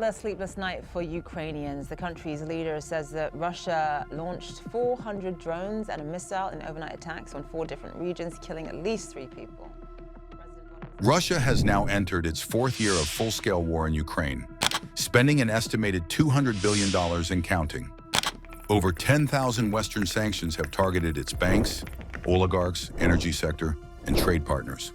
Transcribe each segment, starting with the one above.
Another sleepless night for Ukrainians. The country's leader says that Russia launched 400 drones and a missile in overnight attacks on 4 different regions, killing at least 3 people. Russia has now entered its 4th year of full-scale war in Ukraine, spending an estimated $200 billion and counting. Over 10,000 Western sanctions have targeted its banks, oligarchs, energy sector, and trade partners.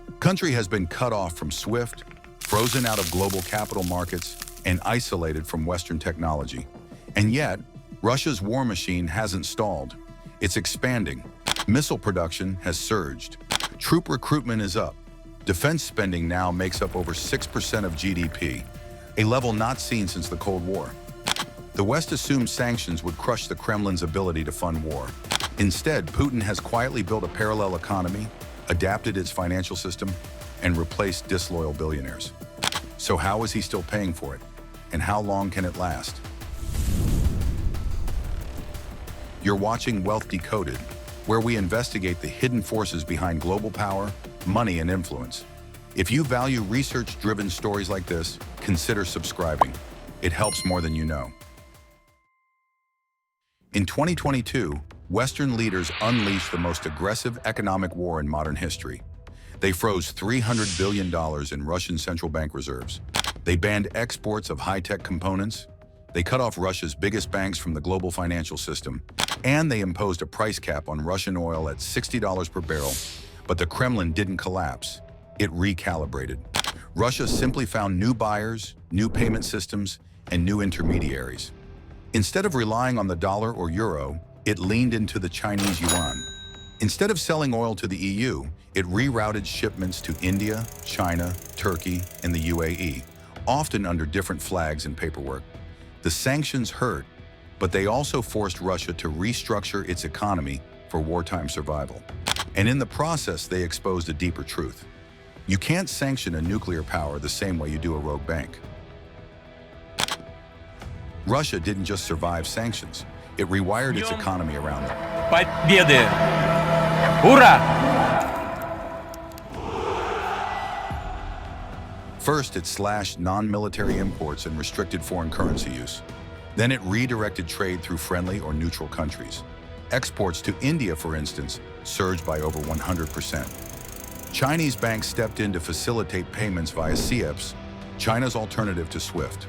The country has been cut off from SWIFT, frozen out of global capital markets, and isolated from Western technology. And yet, Russia's war machine hasn't stalled. It's expanding. Missile production has surged. Troop recruitment is up. Defense spending now makes up over 6% of GDP, a level not seen since the Cold War. The West assumed sanctions would crush the Kremlin's ability to fund war. Instead, Putin has quietly built a parallel economy, adapted its financial system, and replaced disloyal billionaires. So how is he still paying for it? And how long can it last? You're watching Wealth Decoded, where we investigate the hidden forces behind global power, money, and influence. If you value research-driven stories like this, consider subscribing. It helps more than you know. In 2022, Western leaders unleashed the most aggressive economic war in modern history. They froze $300 billion in Russian central bank reserves. They banned exports of high-tech components. They cut off Russia's biggest banks from the global financial system. And they imposed a price cap on Russian oil at $60 per barrel. But the Kremlin didn't collapse. It recalibrated. Russia simply found new buyers, new payment systems, and new intermediaries. Instead of relying on the dollar or euro, it leaned into the Chinese yuan. Instead of selling oil to the EU, it rerouted shipments to India, China, Turkey, and the UAE, often under different flags and paperwork. The sanctions hurt, but they also forced Russia to restructure its economy for wartime survival. And in the process, they exposed a deeper truth. You can't sanction a nuclear power the same way you do a rogue bank. Russia didn't just survive sanctions, it rewired its economy around them. Победы! Ура! First, it slashed non-military imports and restricted foreign currency use. Then it redirected trade through friendly or neutral countries. Exports to India, for instance, surged by over 100%. Chinese banks stepped in to facilitate payments via CEPs, China's alternative to SWIFT.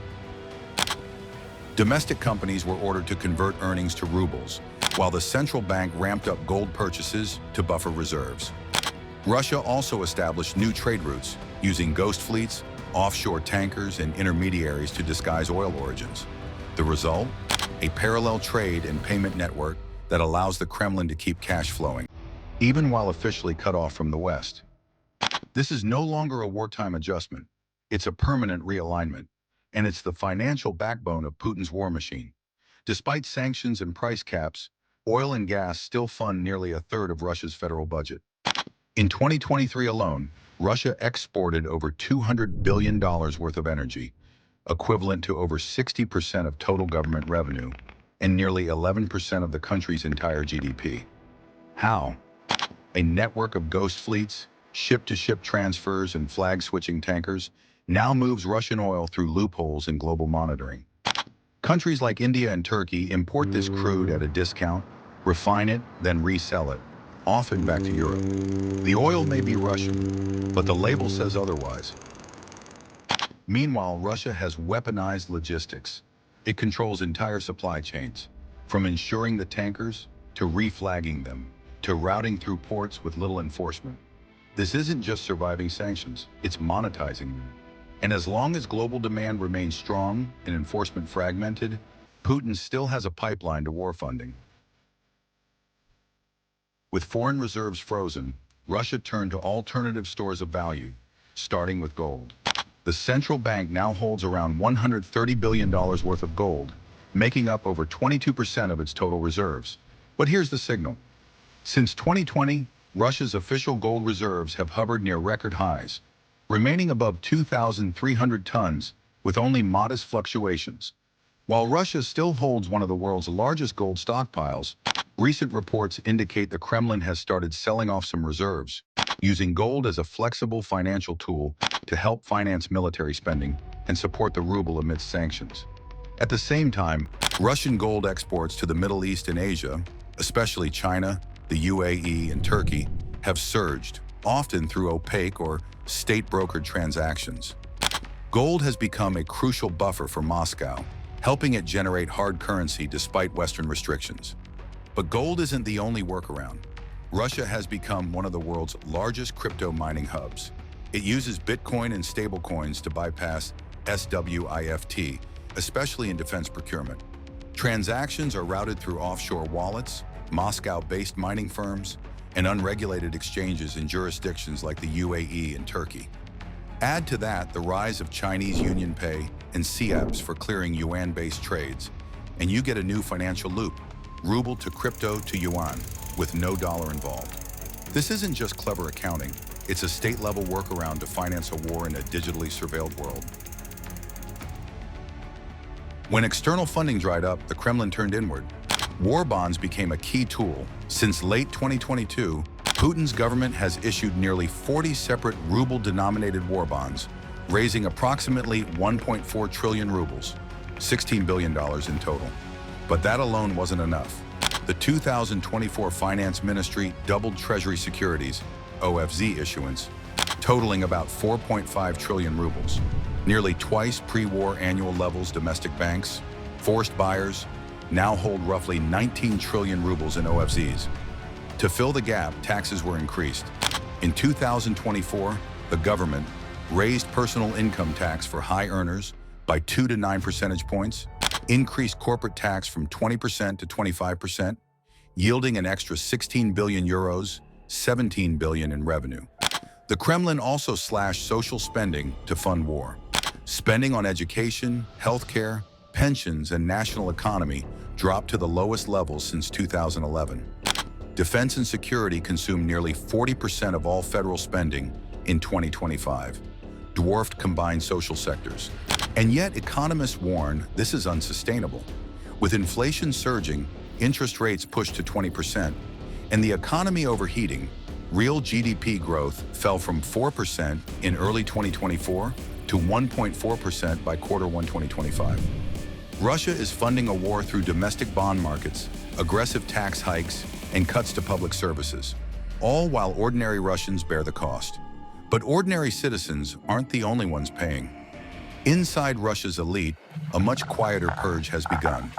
Domestic companies were ordered to convert earnings to rubles, while the central bank ramped up gold purchases to buffer reserves. Russia also established new trade routes, using ghost fleets, offshore tankers, and intermediaries to disguise oil origins. The result? A parallel trade and payment network that allows the Kremlin to keep cash flowing, even while officially cut off from the West. This is no longer a wartime adjustment. It's a permanent realignment, and it's the financial backbone of Putin's war machine. Despite sanctions and price caps, oil and gas still fund nearly a third of Russia's federal budget. In 2023 alone, Russia exported over $200 billion worth of energy, equivalent to over 60% of total government revenue, and nearly 11% of the country's entire GDP. How? A network of ghost fleets, ship-to-ship transfers, and flag-switching tankers now moves Russian oil through loopholes in global monitoring. Countries like India and Turkey import this crude at a discount, refine it, then resell it, often back to Europe. The oil may be Russian, but the label says otherwise. Meanwhile, Russia has weaponized logistics. It controls entire supply chains, from insuring the tankers, to reflagging them, to routing through ports with little enforcement. This isn't just surviving sanctions, it's monetizing them. And as long as global demand remains strong and enforcement fragmented, Putin still has a pipeline to war funding. With foreign reserves frozen, Russia turned to alternative stores of value, starting with gold. The central bank now holds around $130 billion worth of gold, making up over 22% of its total reserves. But here's the signal. Since 2020, Russia's official gold reserves have hovered near record highs, remaining above 2,300 tons with only modest fluctuations. While Russia still holds one of the world's largest gold stockpiles, recent reports indicate the Kremlin has started selling off some reserves, using gold as a flexible financial tool to help finance military spending and support the ruble amidst sanctions. At the same time, Russian gold exports to the Middle East and Asia, especially China, the UAE, and Turkey, have surged, often through opaque or state-brokered transactions. Gold has become a crucial buffer for Moscow, helping it generate hard currency despite Western restrictions. But gold isn't the only workaround. Russia has become one of the world's largest crypto mining hubs. It uses Bitcoin and stablecoins to bypass SWIFT, especially in defense procurement. Transactions are routed through offshore wallets, Moscow-based mining firms, and unregulated exchanges in jurisdictions like the UAE and Turkey. Add to that the rise of Chinese UnionPay and CEPs for clearing yuan-based trades, and you get a new financial loop, ruble to crypto to yuan, with no dollar involved. This isn't just clever accounting, it's a state-level workaround to finance a war in a digitally surveilled world. When external funding dried up, the Kremlin turned inward. War bonds became a key tool. Since late 2022, Putin's government has issued nearly 40 separate ruble-denominated war bonds, raising approximately 1.4 trillion rubles, $16 billion in total. But that alone wasn't enough. The 2024 Finance Ministry doubled Treasury securities, OFZ issuance, totaling about 4.5 trillion rubles, nearly twice pre-war annual levels. Domestic banks, forced buyers, now hold roughly 19 trillion rubles in OFZs. To fill the gap, taxes were increased. In 2024, the government raised personal income tax for high earners by 2 to 9 percentage points, increased corporate tax from 20% to 25%, yielding an extra 16 billion euros, 17 billion in revenue. The Kremlin also slashed social spending to fund war. Spending on education, healthcare, pensions, and national economy dropped to the lowest levels since 2011. Defense and security consumed nearly 40% of all federal spending in 2025, dwarfed combined social sectors. And yet economists warn this is unsustainable. With inflation surging, interest rates pushed to 20%, and the economy overheating, real GDP growth fell from 4% in early 2024 to 1.4% by Q1 2025. Russia is funding a war through domestic bond markets, aggressive tax hikes, and cuts to public services, all while ordinary Russians bear the cost. But ordinary citizens aren't the only ones paying. Inside Russia's elite, a much quieter purge has begun.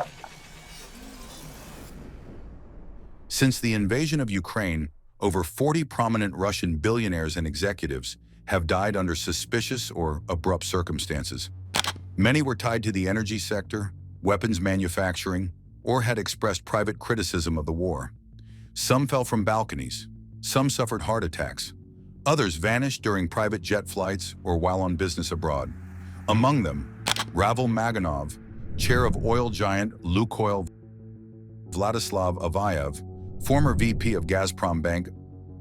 Since the invasion of Ukraine, over 40 prominent Russian billionaires and executives have died under suspicious or abrupt circumstances. Many were tied to the energy sector, weapons manufacturing, or had expressed private criticism of the war. Some fell from balconies, some suffered heart attacks, others vanished during private jet flights or while on business abroad. Among them, Ravel Maganov, chair of oil giant Lukoil, Vladislav Avayev, former VP of Gazprom Bank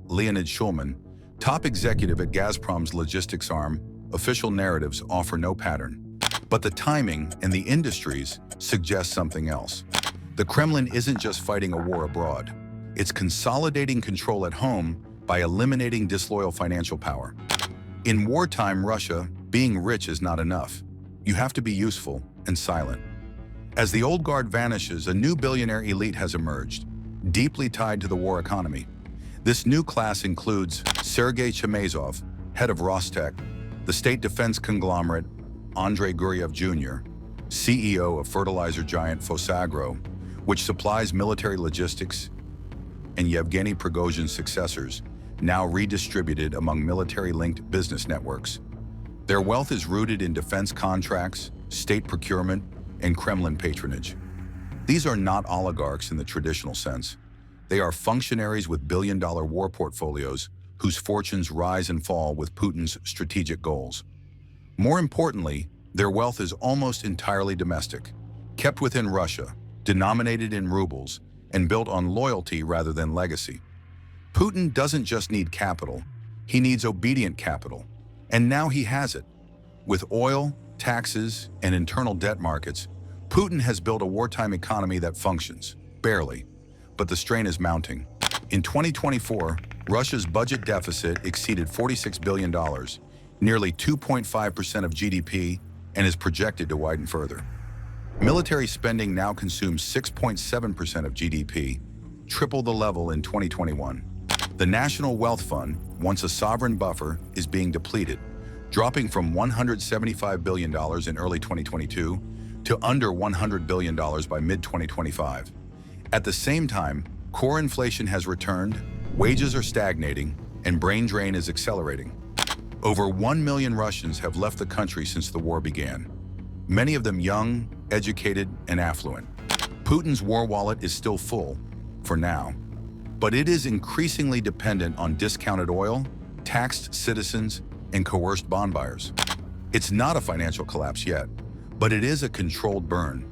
Leonid Shulman, top executive at Gazprom's logistics arm. Official narratives offer no pattern. But the timing and the industries suggest something else. The Kremlin isn't just fighting a war abroad. It's consolidating control at home by eliminating disloyal financial power. In wartime Russia, being rich is not enough. You have to be useful and silent. As the old guard vanishes, a new billionaire elite has emerged, deeply tied to the war economy. This new class includes Sergei Chemezov, head of Rostec, the state defense conglomerate Andrei Guryev Jr., CEO of fertilizer giant Fosagro, which supplies military logistics, and Yevgeny Prigozhin's successors, now redistributed among military-linked business networks. Their wealth is rooted in defense contracts, state procurement, and Kremlin patronage. These are not oligarchs in the traditional sense. They are functionaries with billion-dollar war portfolios whose fortunes rise and fall with Putin's strategic goals. More importantly, their wealth is almost entirely domestic, kept within Russia, denominated in rubles, and built on loyalty rather than legacy. Putin doesn't just need capital, he needs obedient capital. And now he has it. With oil, taxes, and internal debt markets, Putin has built a wartime economy that functions, barely, but the strain is mounting. In 2024, Russia's budget deficit exceeded $46 billion, nearly 2.5% of GDP, and is projected to widen further. Military spending now consumes 6.7% of GDP, triple the level in 2021. The National Wealth Fund, once a sovereign buffer, is being depleted, dropping from $175 billion in early 2022 to under $100 billion by mid-2025. At the same time, core inflation has returned, wages are stagnating, and brain drain is accelerating. Over 1 million Russians have left the country since the war began, many of them young, educated, and affluent. Putin's war wallet is still full, for now, but it is increasingly dependent on discounted oil, taxed citizens, and coerced bond buyers. It's not a financial collapse yet, but it is a controlled burn.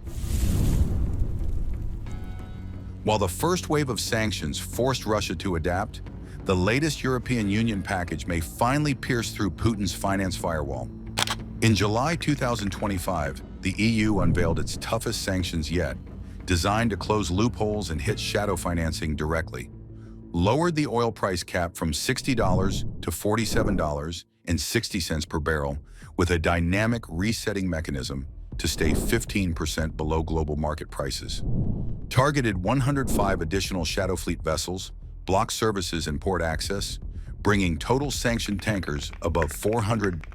While the first wave of sanctions forced Russia to adapt, the latest European Union package may finally pierce through Putin's finance firewall. In July 2025, the EU unveiled its toughest sanctions yet, designed to close loopholes and hit shadow financing directly. Lowered the oil price cap from $60 to $47.60 per barrel with a dynamic resetting mechanism to stay 15% below global market prices. Targeted 105 additional shadow fleet vessels, blocked services and port access, bringing total sanctioned tankers above 400,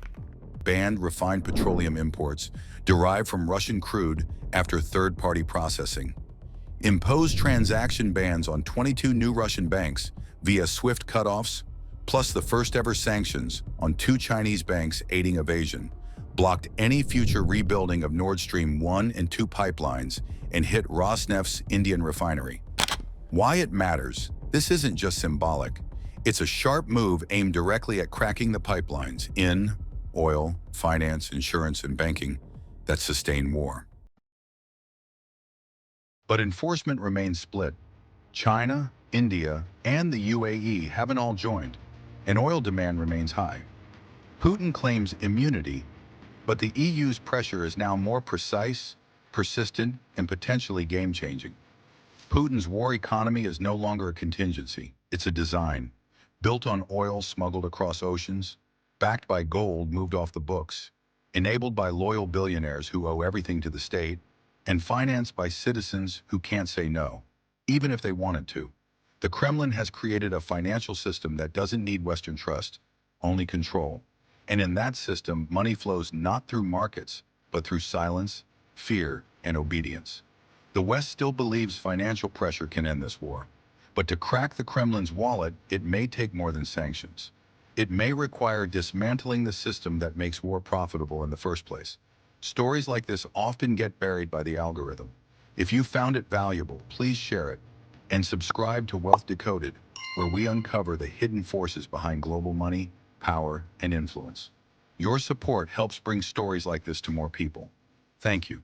banned refined petroleum imports derived from Russian crude after third-party processing, imposed transaction bans on 22 new Russian banks via SWIFT cutoffs, plus the first-ever sanctions on 2 Chinese banks aiding evasion, blocked any future rebuilding of Nord Stream 1 and 2 pipelines, and hit Rosneft's Indian refinery. Why it matters? This isn't just symbolic. It's a sharp move aimed directly at cracking the pipelines in oil, finance, insurance, and banking that sustain war. But enforcement remains split. China, India, and the UAE haven't all joined, and oil demand remains high. Putin claims immunity, but the EU's pressure is now more precise, persistent, and potentially game-changing. Putin's war economy is no longer a contingency. It's a design, built on oil smuggled across oceans, backed by gold moved off the books, enabled by loyal billionaires who owe everything to the state, and financed by citizens who can't say no, even if they wanted to. The Kremlin has created a financial system that doesn't need Western trust, only control. And in that system, money flows not through markets, but through silence, fear, and obedience. The West still believes financial pressure can end this war. But to crack the Kremlin's wallet, it may take more than sanctions. It may require dismantling the system that makes war profitable in the first place. Stories like this often get buried by the algorithm. If you found it valuable, please share it. And subscribe to Wealth Decoded, where we uncover the hidden forces behind global money, power, and influence. Your support helps bring stories like this to more people. Thank you.